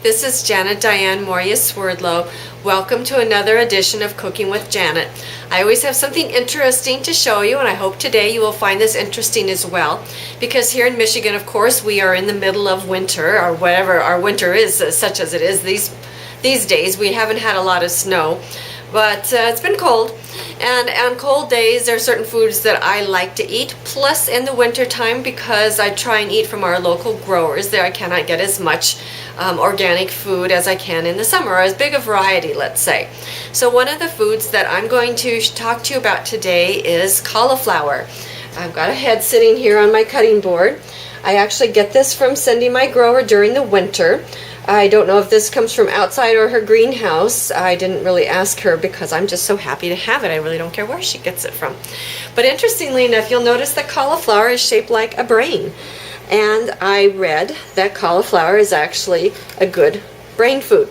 This is Diane Mourglia-Swerdlow. Welcome to another edition of Cooking with Janet. I always have something interesting to show you, and I hope today you will find this interesting as well, because here in Michigan, of course, we are in the middle of winter, or whatever our winter is, such as it is these days. We haven't had a lot of snow, but it's been cold. And on cold days, there are certain foods that I like to eat. Plus, in the winter time, because I try and eat from our local growers, there I cannot get as much organic food as I can in the summer, or as big a variety, let's say. So one of the foods that I'm going to talk to you about today is cauliflower. I've got a head sitting here on my cutting board. I actually get this from Cindy, my grower, during the winter. I don't know if this comes from outside or her greenhouse. I didn't really ask her because I'm just so happy to have it. I really don't care where she gets it from. But interestingly enough, you'll notice that cauliflower is shaped like a brain. And I read that cauliflower is actually a good brain food,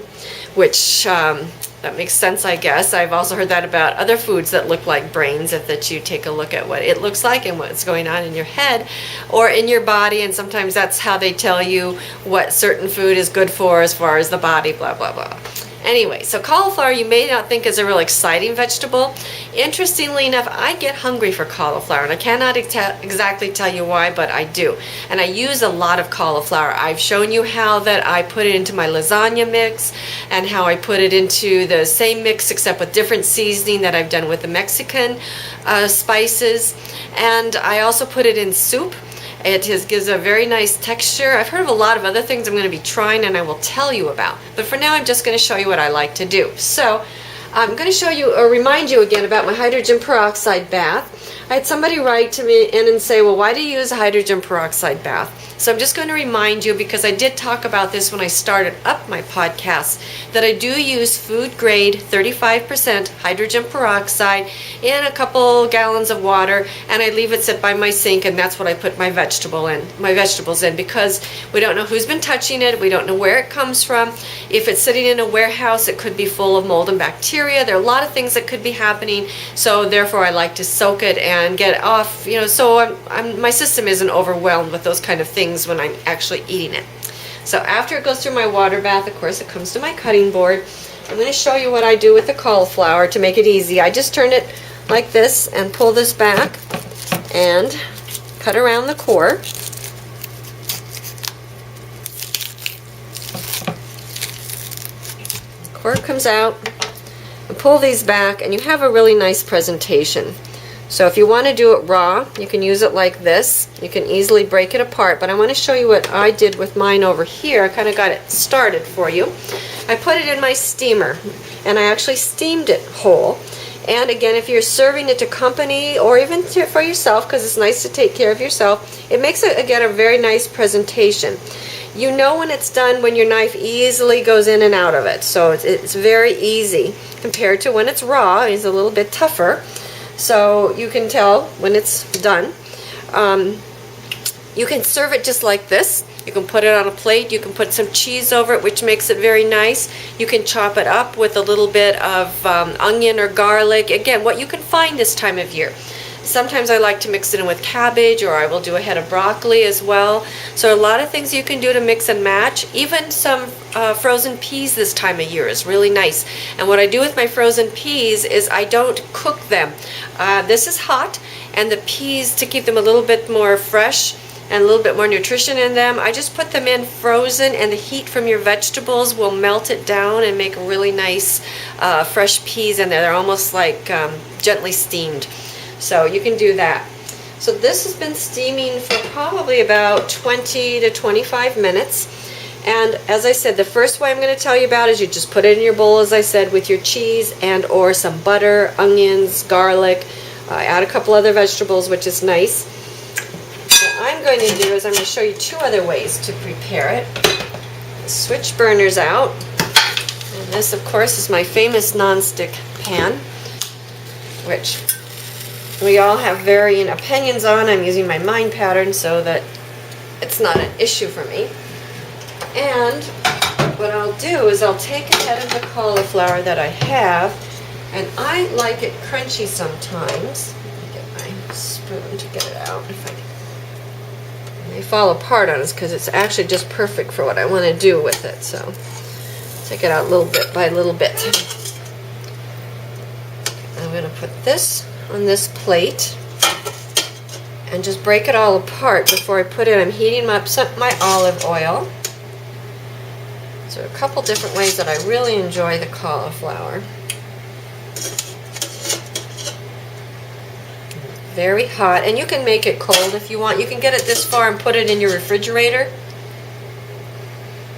which that makes sense, I guess. I've also heard that about other foods that look like brains, that you take a look at what it looks like and what's going on in your head or in your body, and sometimes that's how they tell you what certain food is good for as far as the body, blah, blah, blah. Anyway, so cauliflower you may not think is a real exciting vegetable. Interestingly enough, I get hungry for cauliflower, and I cannot exactly tell you why, but I do. And I use a lot of cauliflower. I've shown you how that I put it into my lasagna mix, and how I put it into the same mix except with different seasoning that I've done with the Mexican spices. And I also put it in soup. It gives a very nice texture. I've heard of a lot of other things I'm going to be trying and I will tell you about. But for now, I'm just going to show you what I like to do. So I'm going to show you, or remind you again, about my hydrogen peroxide bath. I had somebody write to me in and say, well, why do you use a hydrogen peroxide bath? So I'm just going to remind you, because I did talk about this when I started up my podcast, that I do use food grade 35% hydrogen peroxide in a couple gallons of water, and I leave it sit by my sink, and that's what I put my vegetables in, because we don't know who's been touching it, we don't know where it comes from. If it's sitting in a warehouse, it could be full of mold and bacteria. There are a lot of things that could be happening, so therefore I like to soak it and get it off, so my system isn't overwhelmed with those kind of things when I'm actually eating it. So after it goes through my water bath, of course, it comes to my cutting board. I'm going to show you what I do with the cauliflower to make it easy. I just turn it like this and pull this back and cut around the core. The core comes out, and pull these back, and you have a really nice presentation. So if you want to do it raw, you can use it like this. You can easily break it apart, but I want to show you what I did with mine over here. I kind of got it started for you. I put it in my steamer, and I actually steamed it whole. And again, if you're serving it to company or even for yourself, because it's nice to take care of yourself, it makes it, again, a very nice presentation. You know when it's done when your knife easily goes in and out of it. So it's very easy compared to when it's raw. It's a little bit tougher. So you can tell when it's done. You can serve it just like this. You can put it on a plate. You can put some cheese over it, which makes it very nice. You can chop it up with a little bit of onion or garlic. Again, what you can find this time of year. Sometimes I like to mix it in with cabbage, or I will do a head of broccoli as well. So a lot of things you can do to mix and match. Even some frozen peas this time of year is really nice. And what I do with my frozen peas is I don't cook them. This is hot, and the peas, to keep them a little bit more fresh and a little bit more nutrition in them, I just put them in frozen, and the heat from your vegetables will melt it down and make really nice fresh peas in there. They're almost like gently steamed. So you can do that. So this has been steaming for probably about 20 to 25 minutes. And as I said, the first way I'm going to tell you about is you just put it in your bowl, as I said, with your cheese and or some butter, onions, garlic. Add a couple other vegetables, which is nice. What I'm going to do is I'm going to show you two other ways to prepare it. Switch burners out. And this, of course, is my famous nonstick pan, which we all have varying opinions on. I'm using my mind pattern so that it's not an issue for me. And what I'll do is I'll take a head of the cauliflower that I have, and I like it crunchy sometimes. Let me get my spoon to get it out. They fall apart on us because it's actually just perfect for what I want to do with it. So Take it out little bit by little bit. I'm going to put this on this plate and just break it all apart before I put it. I'm heating up my olive oil. So a couple different ways that I really enjoy the cauliflower. Very hot, and you can make it cold if you want. You can get it this far and put it in your refrigerator.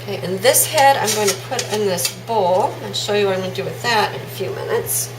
Okay, and this head I'm going to put in this bowl and show you what I'm going to do with that in a few minutes.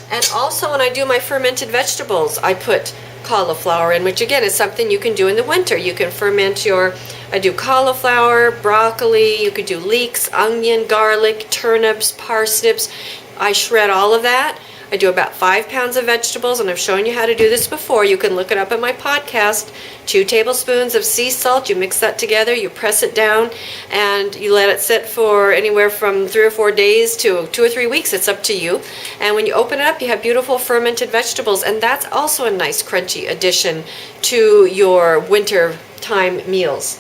And also when I do my fermented vegetables, I put cauliflower in, which again is something you can do in the winter. You can ferment I do cauliflower, broccoli, you could do leeks, onion, garlic, turnips, parsnips. I shred all of that. I do about 5 pounds of vegetables, and I've shown you how to do this before. You can look it up in my podcast. 2 tablespoons of sea salt. You mix that together, you press it down, and you let it sit for anywhere from 3 or 4 days to 2 or 3 weeks. It's up to you. And when you open it up, you have beautiful fermented vegetables, and that's also a nice crunchy addition to your winter time meals.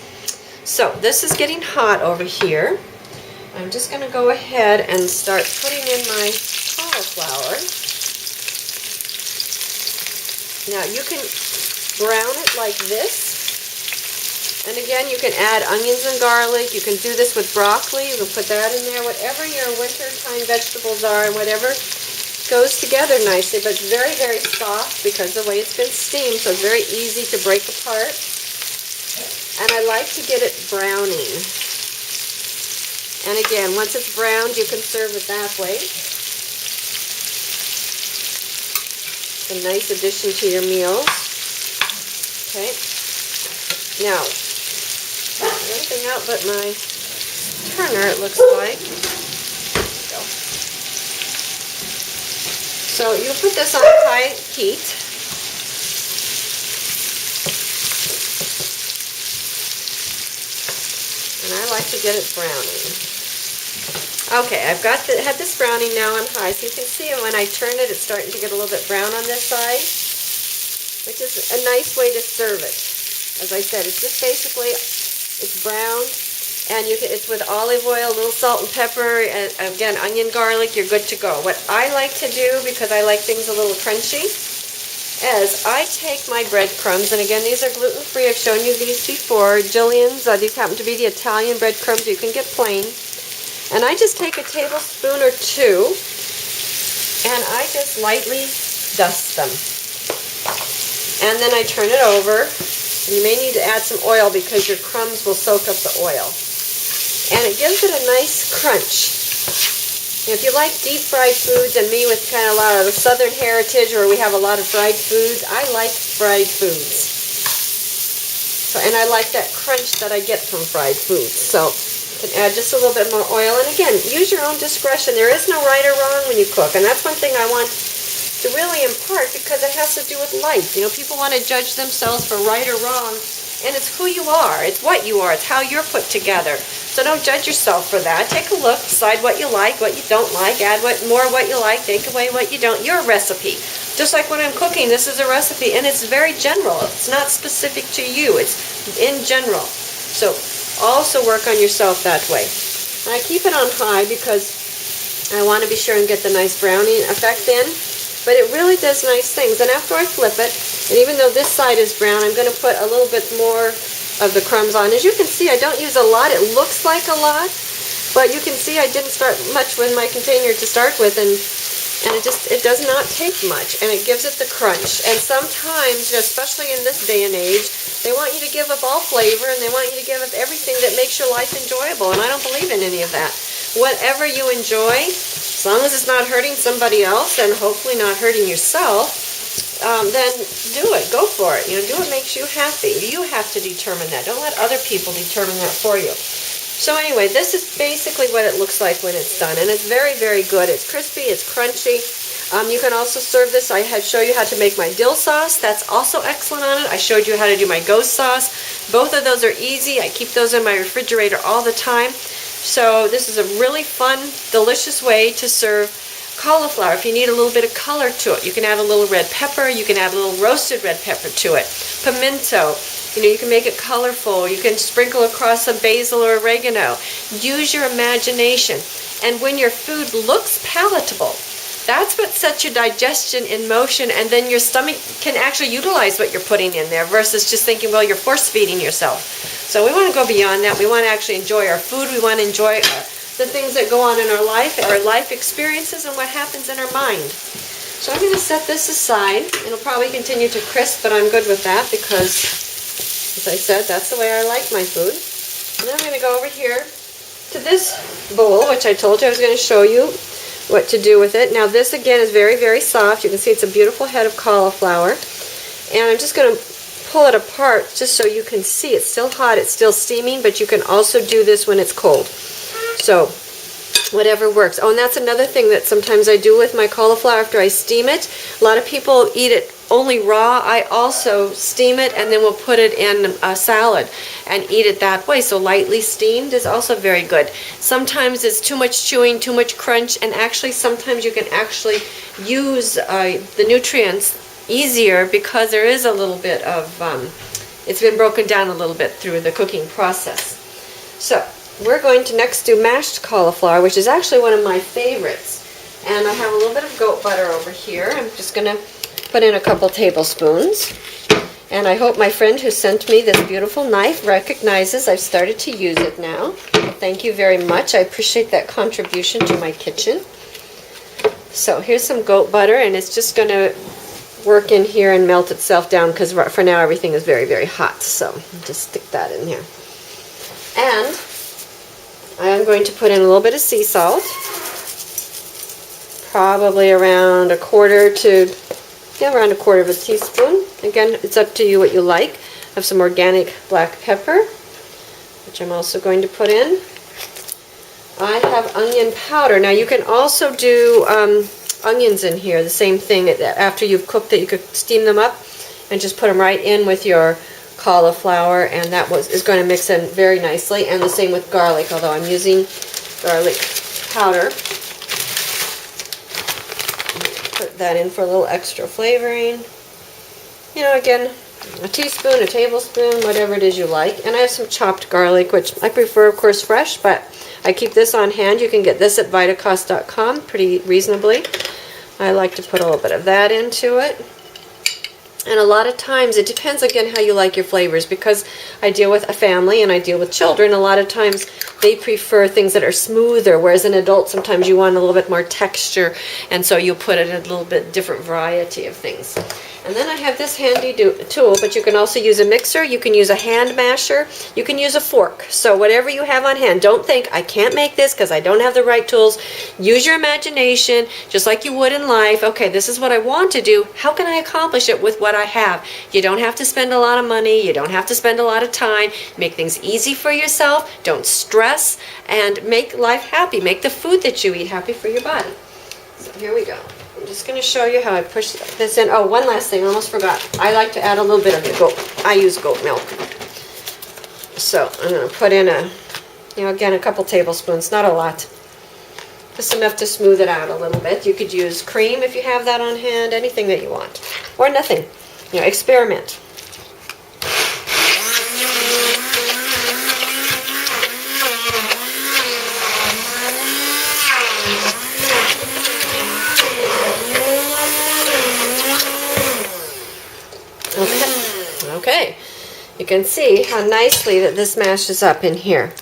So this is getting hot over here. I'm just going to go ahead and start putting in my cauliflower. Now you can brown it like this, and again you can add onions and garlic. You can do this with broccoli. You can put that in there, whatever your wintertime vegetables are, and whatever goes together nicely. But it's very, very soft because of the way it's been steamed, so it's very easy to break apart. And I like to get it browning. And again, once it's browned, you can serve it that way. It's a nice addition to your meals. Okay. Now, everything out but my turner, it looks like. There we go. So you put this on high heat. And I like to get it browning. Okay, I've got had this browning now on high, so you can see when I turn it, it's starting to get a little bit brown on this side, which is a nice way to serve it. As I said, it's just basically, it's browned, and it's with olive oil, a little salt and pepper, and again, onion, garlic, you're good to go. What I like to do, because I like things a little crunchy, is I take my breadcrumbs, and again, these are gluten-free. I've shown you these before. Jillian's, these happen to be the Italian breadcrumbs. You can get plain. And I just take a tablespoon or 2, and I just lightly dust them. And then I turn it over, and you may need to add some oil because your crumbs will soak up the oil. And it gives it a nice crunch. And if you like deep fried foods, and me with kind of a lot of southern heritage, where we have a lot of fried foods, I like fried foods. So, and I like that crunch that I get from fried foods. So you can add just a little bit more oil. And again, use your own discretion. There is no right or wrong when you cook. And that's one thing I want to really impart, because it has to do with life. You know, people want to judge themselves for right or wrong. And it's who you are. It's what you are. It's how you're put together. So don't judge yourself for that. Take a look, decide what you like, what you don't like, add more what you like, take away what you don't. Your recipe. Just like when I'm cooking, this is a recipe, and it's very general. It's not specific to you. It's in general. So also work on yourself that way. And I keep it on high because I want to be sure and get the nice browning effect in. But it really does nice things. And after I flip it, and even though this side is brown, I'm going to put a little bit more of the crumbs on. As you can see, I don't use a lot. It looks like a lot, but you can see I didn't start much with my container to start with, and it does not take much, and it gives it the crunch. And sometimes, especially in this day and age, they want you to give up all flavor, and they want you to give up everything that makes your life enjoyable, and I don't believe in any of that. Whatever you enjoy, as long as it's not hurting somebody else, and hopefully not hurting yourself, then do it. Go for it. You know, do what makes you happy. You have to determine that. Don't let other people determine that for you. So anyway, this is basically what it looks like when it's done, and it's very, very good. It's crispy. It's crunchy. You can also serve this. I had show you how to make my dill sauce. That's also excellent on it. I showed you how to do my ghost sauce. Both of those are easy. I keep those in my refrigerator all the time. So this is a really fun, delicious way to serve cauliflower, if you need a little bit of color to it, you can add a little red pepper, you can add a little roasted red pepper to it. Pimento, you know, you can make it colorful. You can sprinkle across some basil or oregano. Use your imagination. And when your food looks palatable, that's what sets your digestion in motion, and then your stomach can actually utilize what you're putting in there versus just thinking, well, you're force feeding yourself. So we want to go beyond that. We want to actually enjoy our food. We want to enjoy the things that go on in our life experiences, and what happens in our mind. So I'm going to set this aside. It'll probably continue to crisp, but I'm good with that because, as I said, that's the way I like my food. And then I'm going to go over here to this bowl, which I told you I was going to show you what to do with it. Now this again is very, very soft. You can see it's a beautiful head of cauliflower. And I'm just going to pull it apart just so you can see. It's still hot, it's still steaming, but you can also do this when it's cold. So whatever works. Oh, and that's another thing that sometimes I do with my cauliflower after I steam it. A lot of people eat it only raw. I also steam it and then we'll put it in a salad and eat it that way. So lightly steamed is also very good. Sometimes it's too much chewing, too much crunch, and actually sometimes you can actually use the nutrients easier because there is a little bit of, it's been broken down a little bit through the cooking process. So we're going to next do mashed cauliflower, which is actually one of my favorites. And I have a little bit of goat butter over here. I'm just going to put in a couple tablespoons. And I hope my friend who sent me this beautiful knife recognizes I've started to use it now. Thank you very much. I appreciate that contribution to my kitchen. So here's some goat butter, and it's just going to work in here and melt itself down because for now everything is very, very hot. So just stick that in here. And I am going to put in a little bit of sea salt, probably around around a quarter of a teaspoon. Again, it's up to you what you like. I have some organic black pepper, which I'm also going to put in. I have onion powder. Now you can also do onions in here, the same thing. After you've cooked it, you could steam them up and just put them right in with your cauliflower, and that is going to mix in very nicely. And the same with garlic, although I'm using garlic powder. Put that in for a little extra flavoring. You know, again, a teaspoon, a tablespoon, whatever it is you like. And I have some chopped garlic, which I prefer, of course, fresh, but I keep this on hand. You can get this at Vitacost.com pretty reasonably. I like to put a little bit of that into it. And a lot of times, it depends again how you like your flavors, because I deal with a family and I deal with children. A lot of times they prefer things that are smoother, whereas an adult sometimes you want a little bit more texture, and so you put it in a little bit different variety of things. And then I have this handy tool, but you can also use a mixer, you can use a hand masher, you can use a fork. So whatever you have on hand, don't think, I can't make this because I don't have the right tools. Use your imagination, just like you would in life. Okay, this is what I want to do. How can I accomplish it with what I have? You don't have to spend a lot of money. You don't have to spend a lot of time. Make things easy for yourself. Don't stress, and make life happy. Make the food that you eat happy for your body. So here we go. I'm just going to show you how I push this in. Oh, one last thing, I almost forgot. I like to add a little bit of the goat. I use goat milk. So I'm going to put in again, a couple tablespoons, not a lot. Just enough to smooth it out a little bit. You could use cream if you have that on hand, anything that you want. Or nothing. Experiment. Okay, you can see how nicely that this mashes up in here.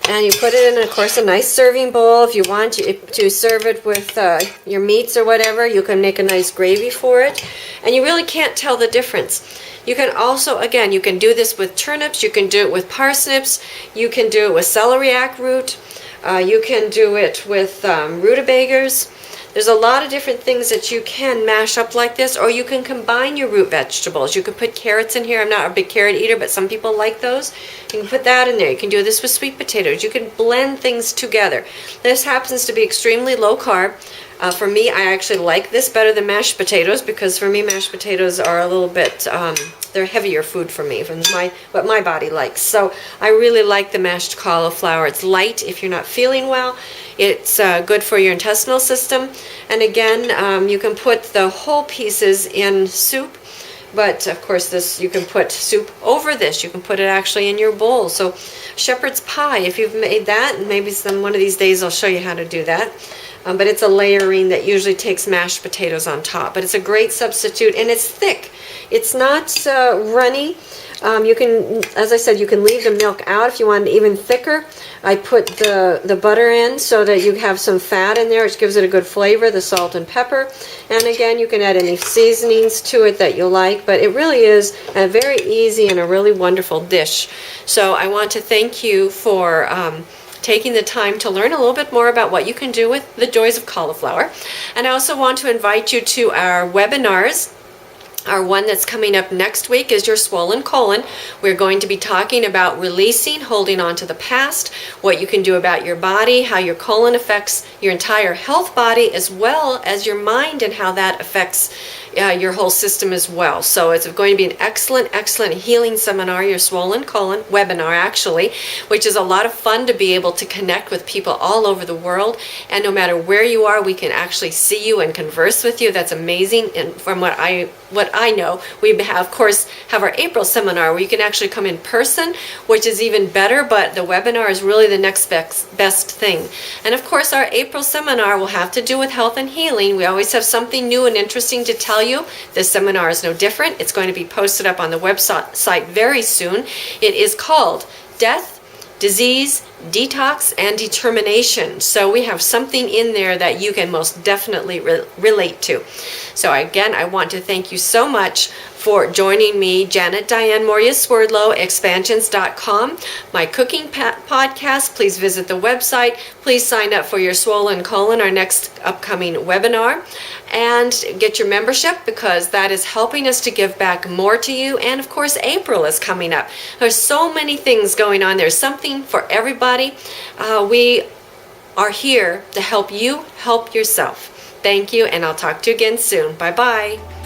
And you put it in, of course, a nice serving bowl. If you want to serve it with your meats or whatever, you can make a nice gravy for it. And you really can't tell the difference. You can also, again, you can do this with turnips, you can do it with parsnips, you can do it with celeriac root, you can do it with rutabagas. There's a lot of different things that you can mash up like this, or you can combine your root vegetables. You can put carrots in here. I'm not a big carrot eater, but some people like those. You can put that in there. You can do this with sweet potatoes. You can blend things together. This happens to be extremely low carb. For me, I actually like this better than mashed potatoes, because for me mashed potatoes are a little bit, they're heavier food for me, from what my body likes. So I really like the mashed cauliflower. It's light if you're not feeling well. It's good for your intestinal system. And again, you can put the whole pieces in soup. But of course, this, you can put soup over this. You can put it actually in your bowl. So shepherd's pie, if you've made that, and maybe one of these days I'll show you how to do that. But it's a layering that usually takes mashed potatoes on top. But it's a great substitute, and it's thick. It's not runny. You can, as I said, you can leave the milk out if you want it even thicker. I put the butter in so that you have some fat in there, which gives it a good flavor, the salt and pepper. And again, you can add any seasonings to it that you like, but it really is a very easy and a really wonderful dish. So I want to thank you for taking the time to learn a little bit more about what you can do with the joys of cauliflower. And I also want to invite you to our webinars. Our one that's coming up next week is your swollen colon. We're going to be talking about releasing, holding on to the past, what you can do about your body, how your colon affects your entire health body, as well as your mind, and how that affects your whole system as well. So it's going to be an excellent, excellent healing seminar, your swollen colon webinar actually, which is a lot of fun to be able to connect with people all over the world. And no matter where you are, we can actually see you and converse with you. That's amazing. And from what I know, we of course have our April seminar where you can actually come in person, which is even better, but the webinar is really the next best thing. And of course, our April seminar will have to do with health and healing. We always have something new and interesting to tell you. This seminar is no different. It's going to be posted up on the website very soon. It is called Death, Disease, Detox, and Determination. So we have something in there that you can most definitely relate to. So again, I want to thank you so much for joining me, Janet Diane Mourglia-Swerdlow, expansions.com. My cooking podcast, please visit the website. Please sign up for your swollen colon, our next upcoming webinar, and get your membership, because that is helping us to give back more to you. And of course, April is coming up. There's so many things going on. There's something for everybody. We are here to help you help yourself. Thank you, and I'll talk to you again soon. Bye-bye.